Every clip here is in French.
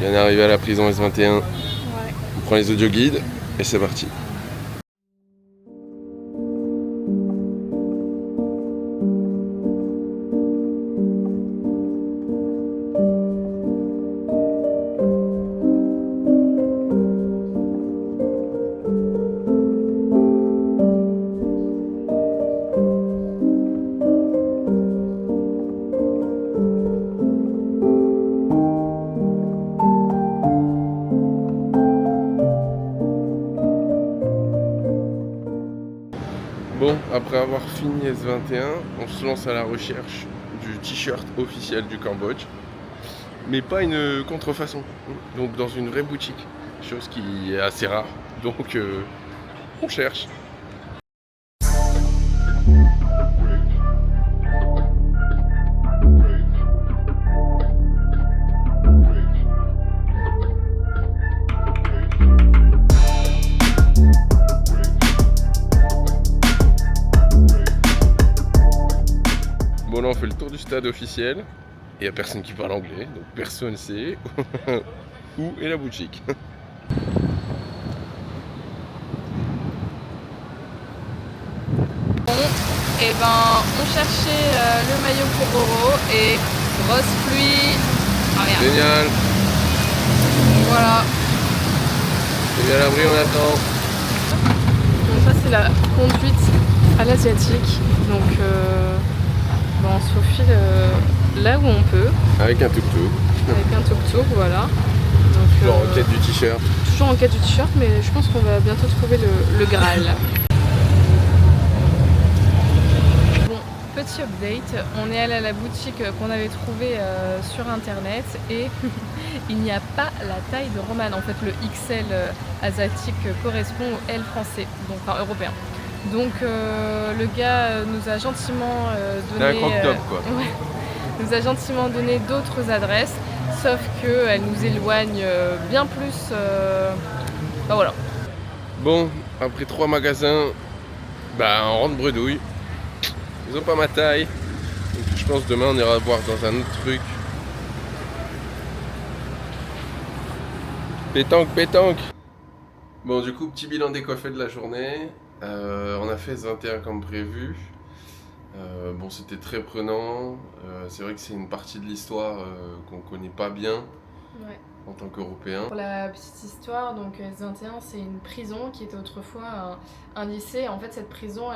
On vient d'arriver à la prison S21. Ouais. On prend les audioguides et c'est parti. Bon, après avoir fini S21, on se lance à la recherche du t-shirt officiel du Cambodge. Mais pas une contrefaçon, donc dans une vraie boutique. Chose qui est assez rare, donc on cherche. Bon là on fait le tour du stade officiel. Il n'y a personne qui parle anglais, donc personne ne sait où est la boutique. Et ben on cherchait le maillot Pororo et grosse pluie. Ah merde. Génial. Voilà. C'est bien à l'abri, on attend. Donc ça c'est la conduite à l'asiatique. Donc on se faufile là où on peut. Avec un tuk-tuk. Avec un tuk-tuk, voilà. Donc, Toujours en quête du t-shirt. Toujours en quête du t-shirt, mais je pense qu'on va bientôt trouver le Graal. Bon, petit update, on est allé à la boutique qu'on avait trouvée sur internet et il n'y a pas la taille de Roman. En fait, le XL asiatique correspond au L français, donc enfin européen. Donc le gars nous a gentiment donné. C'est un croque-top quoi. Ouais, nous a gentiment donné d'autres adresses, sauf qu'elles nous éloignent bien plus. Bah voilà. Bon, après 3 magasins, bah on rentre bredouille. Ils ont pas ma taille. Donc je pense demain on ira voir dans un autre truc. Pétanque, pétanque. Bon du coup, petit bilan décoiffé de la journée. On a fait S21 comme prévu. Bon, c'était très prenant. C'est vrai que c'est une partie de l'histoire qu'on connaît pas bien Ouais. en tant qu'Européen. Pour la petite histoire, donc S21 c'est une prison qui était autrefois un lycée. En fait, cette prison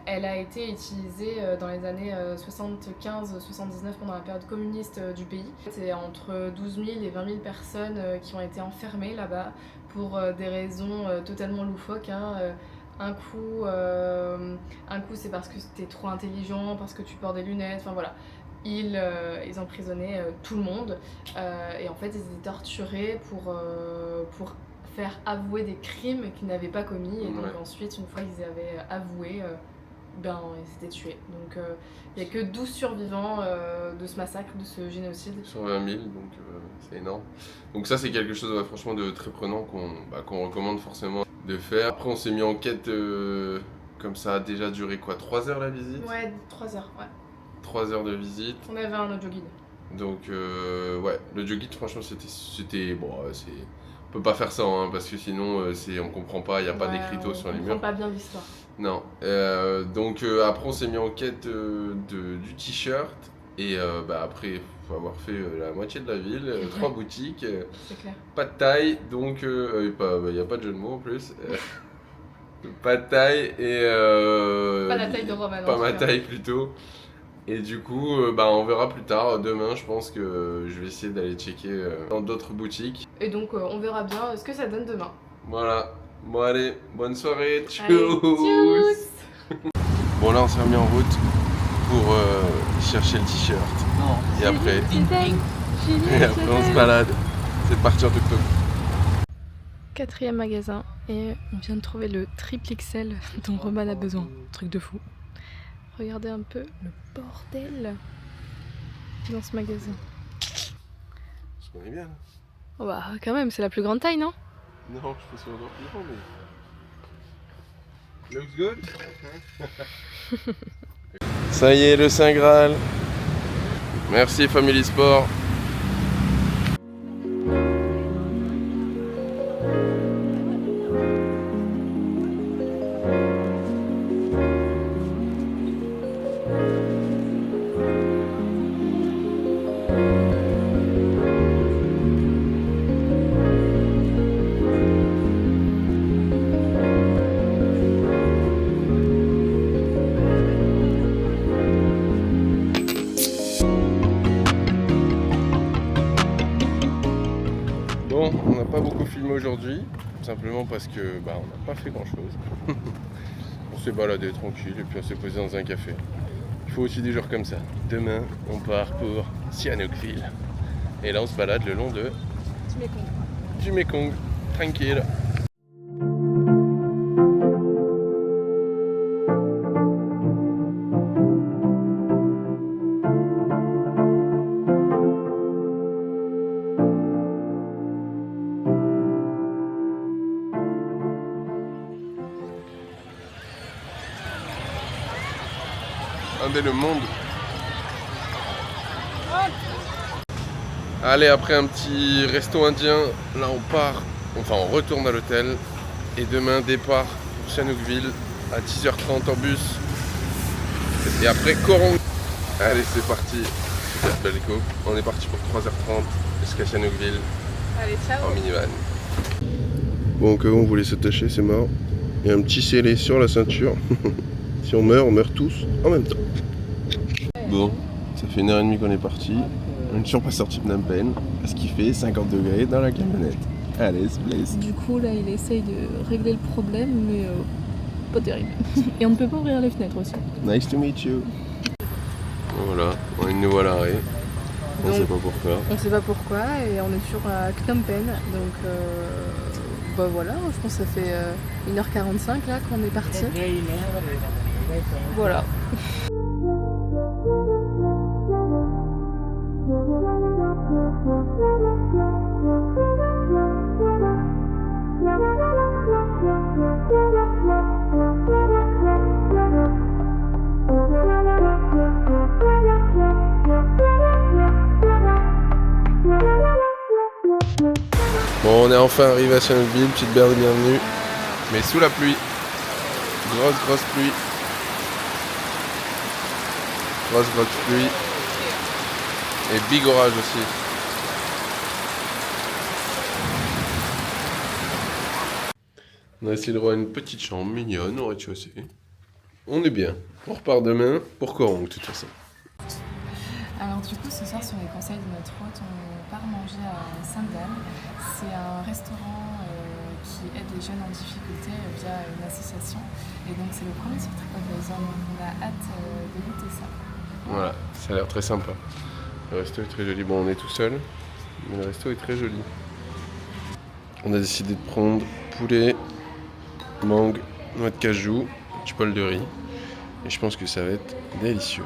elle a été utilisée dans les années 75-79 pendant la période communiste du pays. C'est entre 12 000 et 20 000 personnes qui ont été enfermées là-bas pour des raisons totalement loufoques. Un coup c'est parce que t'es trop intelligent, parce que tu portes des lunettes, enfin voilà. Ils emprisonnaient tout le monde et en fait ils étaient torturés pour faire avouer des crimes qu'ils n'avaient pas commis et donc ensuite une fois qu'ils avaient avoué ben ils étaient tués. Donc il n'y a que 12 survivants de ce massacre, de ce génocide. Sur 20 000, donc c'est énorme. Donc ça c'est quelque chose franchement de très prenant qu'on recommande forcément de faire. Après on s'est mis en quête, comme ça a déjà duré quoi, 3 heures la visite? Ouais, 3 heures, ouais. 3 heures de visite. On avait un audio guide. Donc ouais, l'audio guide franchement c'était bon, on peut pas faire ça hein, parce que sinon on comprend pas, il n'y a pas d'écriteau sur les murs. On comprend pas bien l'histoire. Non, donc après on s'est mis en quête du t-shirt et après faut avoir fait la moitié de la ville, 3 boutiques, C'est clair. pas de taille, donc il n'y a pas de jeu de mots en plus. Pas de taille et Pas la taille de Roman. pas ma taille plutôt. Et du coup, on verra plus tard. Demain, je pense que je vais essayer d'aller checker dans d'autres boutiques. Et donc, on verra bien ce que ça donne demain. Voilà. Bon, allez, bonne soirée. Tchuss. Tchuss. Bon, là, on s'est remis en route pour chercher le t-shirt. Et après, on se balade. C'est parti en tuk-tuk. 4e magasin et on vient de trouver le triple XL dont Roman a besoin. Truc de fou. Regardez un peu le bordel dans ce magasin. Je connais bien. Oh bah quand même, c'est la plus grande taille, non? Non, je pense qu'on doit plus grand, mais... Looks good. Ça y est, le Saint Graal. Merci Family Sport. aujourd'hui, simplement parce que on n'a pas fait grand chose. On s'est baladé tranquille et puis on s'est posé dans un café. Il faut aussi des jours comme ça. Demain, on part pour Sihanoukville. Et là, on se balade le long du Mekong. Tranquille. Le monde. Allez, après un petit resto indien, là on retourne à l'hôtel et demain départ pour Sihanoukville à 10h30 en bus et après Korong. Allez, c'est parti. Super Belco. On est parti pour 3h30 jusqu'à Sihanoukville. Allez, ciao. En minivan. Bon, au cas où on voulait s'attacher, c'est mort. Il y a un petit scellé sur la ceinture. Si on meurt tous en même temps. Bon, ça fait 1h30 qu'on est parti. On est toujours pas sorti de Phnom Penh parce qu'il fait 50 degrés dans la camionnette. Allez, c'est place. Du coup, là, il essaye de régler le problème, mais pas terrible. Et on ne peut pas ouvrir les fenêtres aussi. Nice to meet you. Voilà, on est de nouveau à l'arrêt. On sait pas pourquoi. On sait pas pourquoi, et on est toujours à Phnom Penh. Donc, voilà, je pense que ça fait 1h45 là qu'on est parti. Voilà. Bon, on est enfin arrivé à Sihanoukville, petite berge de bienvenue, mais sous la pluie. Grosse pluie. Grosse pluie. Et big orage aussi. On a essayé de voir une petite chambre mignonne au rez-de-chaussée. On est bien. On repart demain pour Korong de toute façon. Alors du coup, ce soir, sur les conseils de notre hôte, on part manger à Sandal. C'est un restaurant qui aide les jeunes en difficulté via une association. Et donc c'est le premier sur TripAdvisor, donc on a hâte de goûter ça. Voilà, ça a l'air très sympa. Le resto est très joli. Bon, on est tout seul, mais le resto est très joli. On a décidé de prendre poulet, mangue, noix de cajou, un petit bol de riz. Et je pense que ça va être délicieux.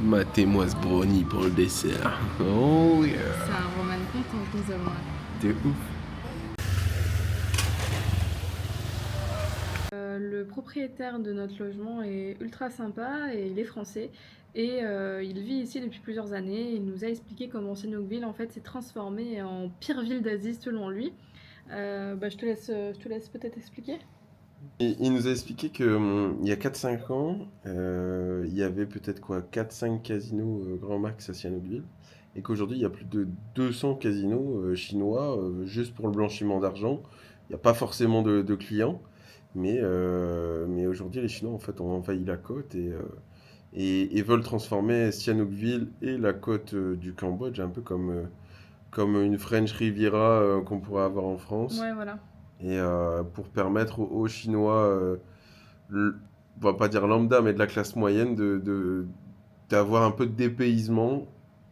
Matez-moi ce brownie pour le dessert. Oh yeah. C'est un roman content que nous avons. T'es ouf. Le propriétaire de notre logement est ultra sympa et il est français et il vit ici depuis plusieurs années. Il nous a expliqué comment Sihanoukville en fait s'est transformée en pire ville d'Asie selon lui. Je te laisse peut-être expliquer. Et il nous a expliqué qu'il y a 4-5 ans, il y avait peut-être 4-5 casinos grand max à Sihanoukville et qu'aujourd'hui il y a plus de 200 casinos chinois juste pour le blanchiment d'argent. Il n'y a pas forcément de clients, mais aujourd'hui les Chinois en fait ont envahi la côte et veulent transformer Sihanoukville et la côte du Cambodge un peu comme une French Riviera qu'on pourrait avoir en France. Ouais, voilà. Et pour permettre aux Chinois, on va pas dire lambda, mais de la classe moyenne, d'avoir un peu de dépaysement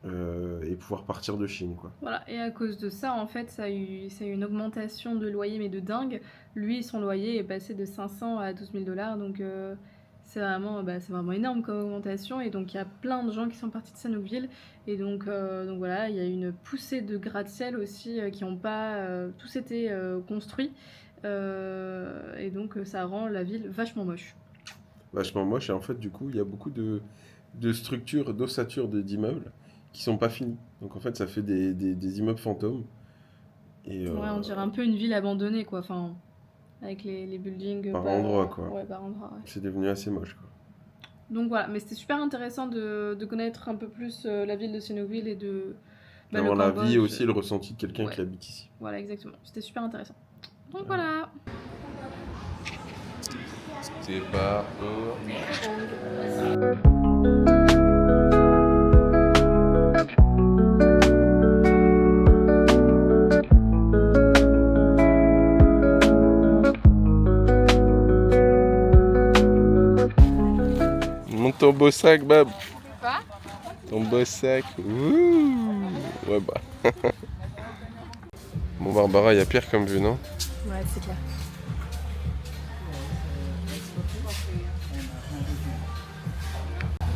et pouvoir partir de Chine, quoi. Voilà, et à cause de ça, en fait, ça a eu une augmentation de loyer, mais de dingue. Lui, son loyer est passé de 500 à 12 000 $, donc c'est vraiment énorme comme augmentation. Et donc, il y a plein de gens qui sont partis de Sihanoukville. Et donc voilà, il y a une poussée de gratte-ciel aussi qui n'ont pas tous été construits. Et donc, ça rend la ville vachement moche. Vachement moche, et en fait, du coup, il y a beaucoup de structures, d'ossature d'immeubles qui sont pas finis. Donc en fait, ça fait des immeubles fantômes. Et, ouais, on dirait un peu une ville abandonnée, quoi. Enfin, avec les buildings par endroit, quoi. Ouais, par endroit, ouais. C'est devenu assez moche, quoi. Donc voilà, mais c'était super intéressant de connaître un peu plus la ville de Sihanoukville et de... D'avoir la vie et aussi le ressenti de quelqu'un qui habite ici. Voilà, exactement. C'était super intéressant. Donc voilà. C'est pas... beau sac, Bab. Quoi? Ton beau sac. Ouh. Ouais, bah. Bon, Barbara, il y a pire comme vue, non? Ouais, c'est clair.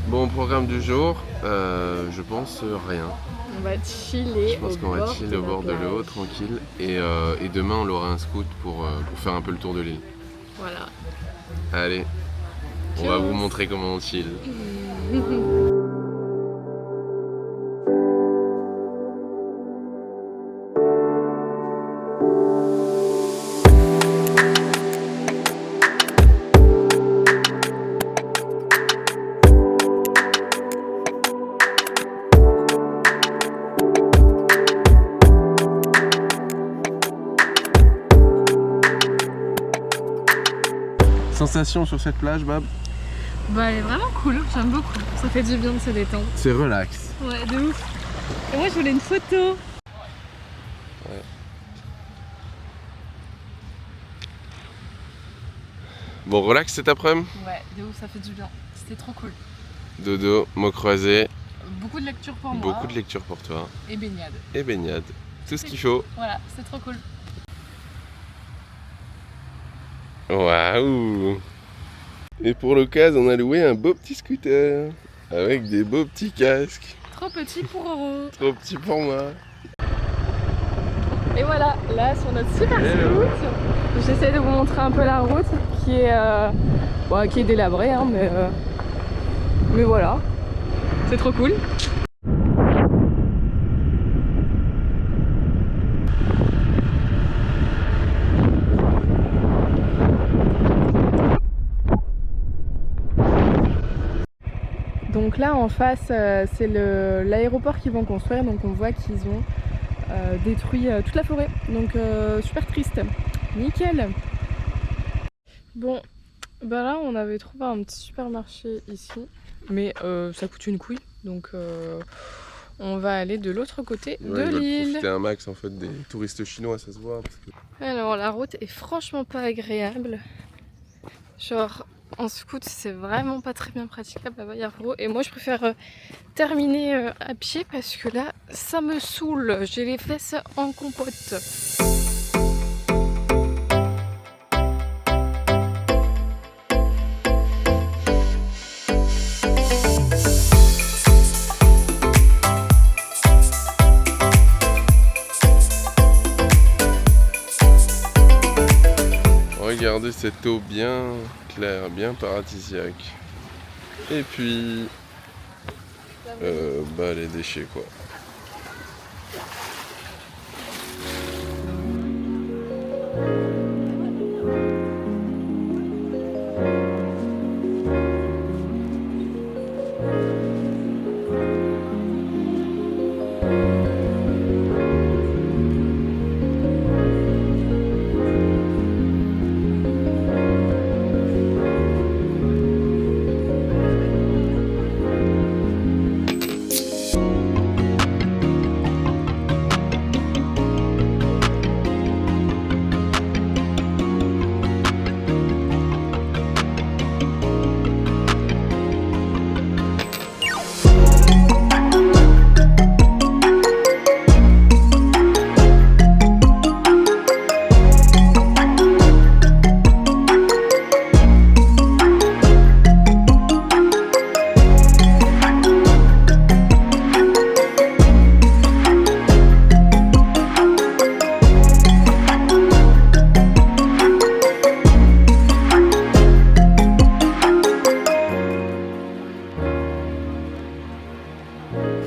Bon, programme du jour, je pense rien. On va chiller Je pense qu'on va chiller au bord de l'eau, tranquille. Et demain, on aura un scout pour faire un peu le tour de l'île. Voilà. Allez, on va vous montrer comment on chill. Sensation sur cette plage, Bab? Bah, elle est vraiment cool, j'aime beaucoup. Ça fait du bien de se détendre. C'est relax. Ouais, de ouf. Et moi, je voulais une photo. Ouais. Bon, relax cet après-midi? Ouais, de ouf, ça fait du bien. C'était trop cool. Dodo, mots croisés, Beaucoup de lecture pour moi. beaucoup de lecture pour toi. Et baignade. Et baignade. Tout ce qu'il faut. Voilà, c'est trop cool. Waouh! Et pour l'occasion, on a loué un beau petit scooter avec des beaux petits casques. Trop petit pour Roro. Trop petit pour moi. Et voilà, là sur notre super route, j'essaie de vous montrer un peu la route qui est délabrée, hein, mais voilà, c'est trop cool. Donc là en face, c'est l'aéroport qu'ils vont construire, donc on voit qu'ils ont détruit toute la forêt, donc super triste. Nickel. Bon, bah là on avait trouvé un petit supermarché ici, mais ça coûte une couille, donc on va aller de l'autre côté de l'île. Profiter un max en fait des touristes chinois, ça se voit. Parce que... Alors la route est franchement pas agréable. Genre en scoot c'est vraiment pas très bien praticable à Bayaro, et moi je préfère terminer à pied parce que là ça me saoule, j'ai les fesses en compote. Regardez cette eau bien claire, bien paradisiaque. Et puis, bah les déchets quoi.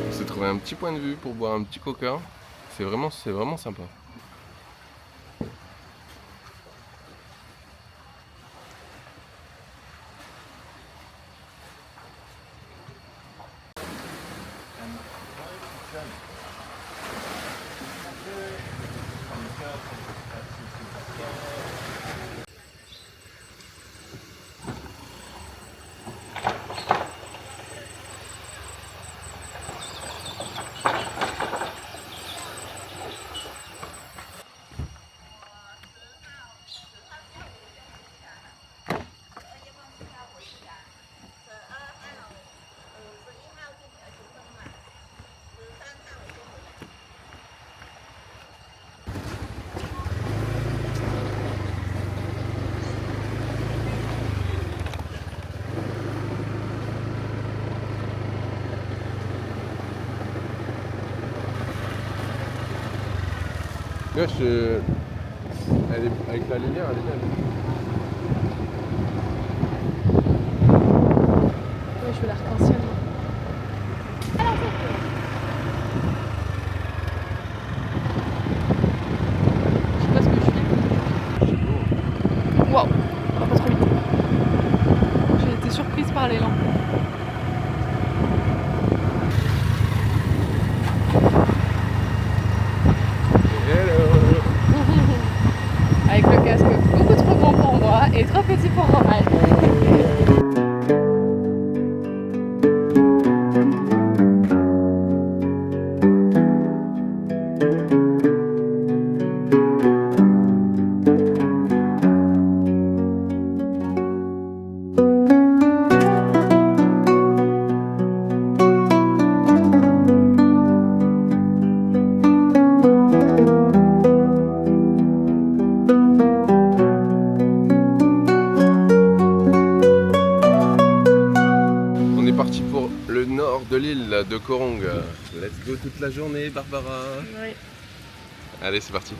On s'est trouvé un petit point de vue pour boire un petit coca. C'est vraiment sympa. Là, elle est... avec la lumière, elle est belle. Ouais, je veux l'arc-en-ciel. Je sais pas ce que je fais. Waouh, on va pas trop vite. J'ai été surprise par l'élan. Avec le casque beaucoup trop grand pour moi et trop petit pour Roman. De l'île de Koh Rong. Let's go toute la journée, Barbara. Oui. Allez, c'est parti.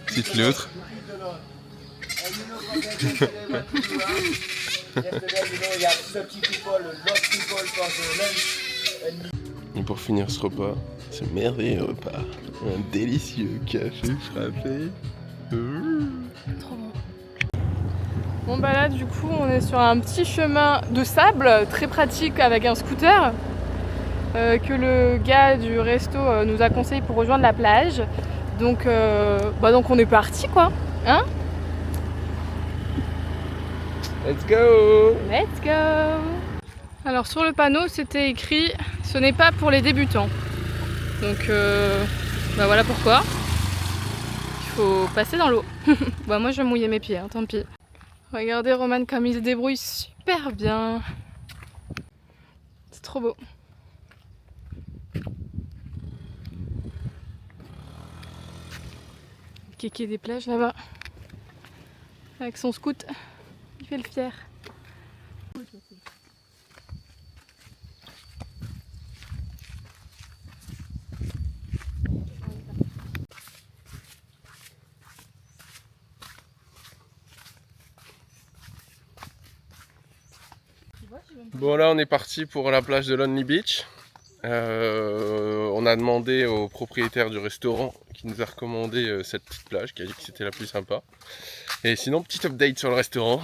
Petite loutre. Et pour finir ce repas, ce merveilleux repas, un délicieux café frappé. Trop bon. Bon bah là du coup on est sur un petit chemin de sable très pratique avec un scooter que le gars du resto nous a conseillé pour rejoindre la plage. Donc on est parti quoi, hein? Let's go! Let's go! Alors sur le panneau c'était écrit « Ce n'est pas pour les débutants ». Donc voilà pourquoi. Il faut passer dans l'eau. Bah moi je vais mouiller mes pieds, hein, tant pis. Regardez Roman comme il se débrouille super bien. C'est trop beau. Kéké des plages là-bas. Avec son scoot. Il fait le fier. Bon là on est parti pour la plage de Lonely Beach. On a demandé au propriétaire du restaurant qui nous a recommandé cette petite plage, qui a dit que c'était la plus sympa. Et sinon, petit update sur le restaurant,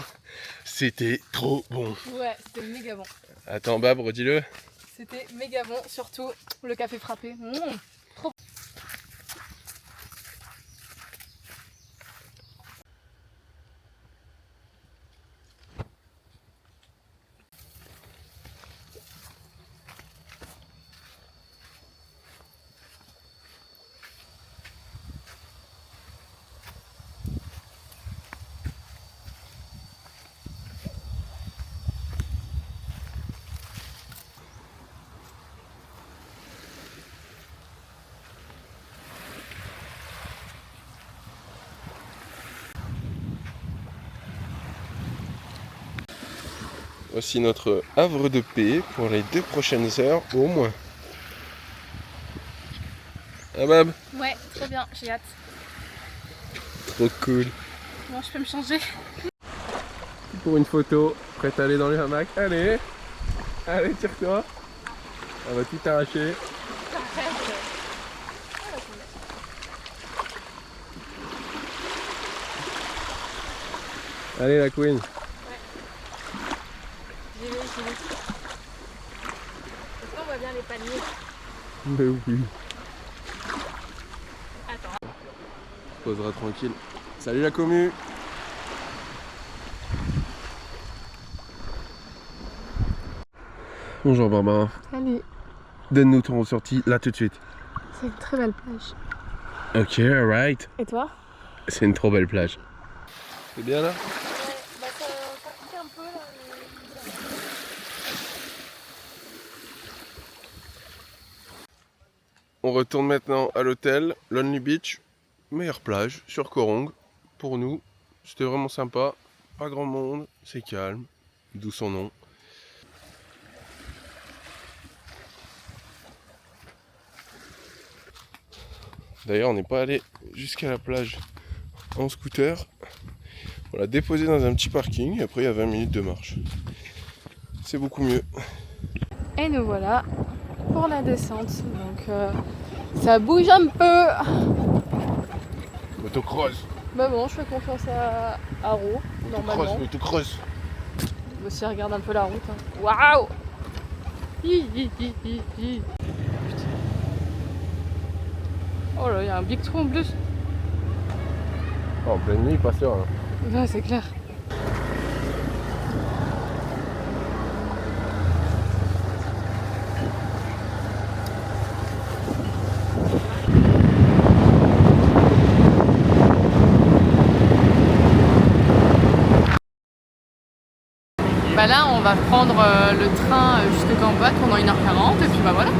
c'était trop bon. Ouais, c'était méga bon. Attends Bab, redis-le. C'était méga bon, surtout le café frappé. Trop bon. Voici notre havre de paix pour les 2 prochaines heures au moins. Ah Bab? Ouais, trop bien, j'ai hâte. Trop cool. Bon, je peux me changer. Pour une photo, prête à aller dans les hamacs. Allez, allez, tire-toi. On va tout arracher. Allez la queen. J'y vais. Est-ce qu'on voit bien les paniers? Mais oui. se posera tranquille. Salut la commu. Bonjour Barbara. Salut, Donne-nous ton ressenti là tout de suite. c'est une très belle plage. Ok, alright. Et toi? C'est une trop belle plage. C'est bien là? Bah ça pique un peu là. On retourne maintenant à l'hôtel Lonely Beach, meilleure plage sur Koh Rong pour nous. C'était vraiment sympa, pas grand monde, c'est calme, d'où son nom. D'ailleurs, on n'est pas allé jusqu'à la plage en scooter. On l'a déposé dans un petit parking et après il y a 20 minutes de marche. C'est beaucoup mieux. Et nous voilà pour la descente. Donc ça bouge un peu. Motocross, Bah bon, je fais confiance à Ro, normalement. motocross. Aussi regarde un peu la route. Hein. Waouh! Hi, hi, hi, hi, hi. Putain. Oh là, il y a un big trou en plus. Oh, en pleine nuit, pas sûr. Hein. Ouais, c'est clair. Bah là, on va prendre le train jusqu'à Cambodge pendant 1h40 et puis bah voilà.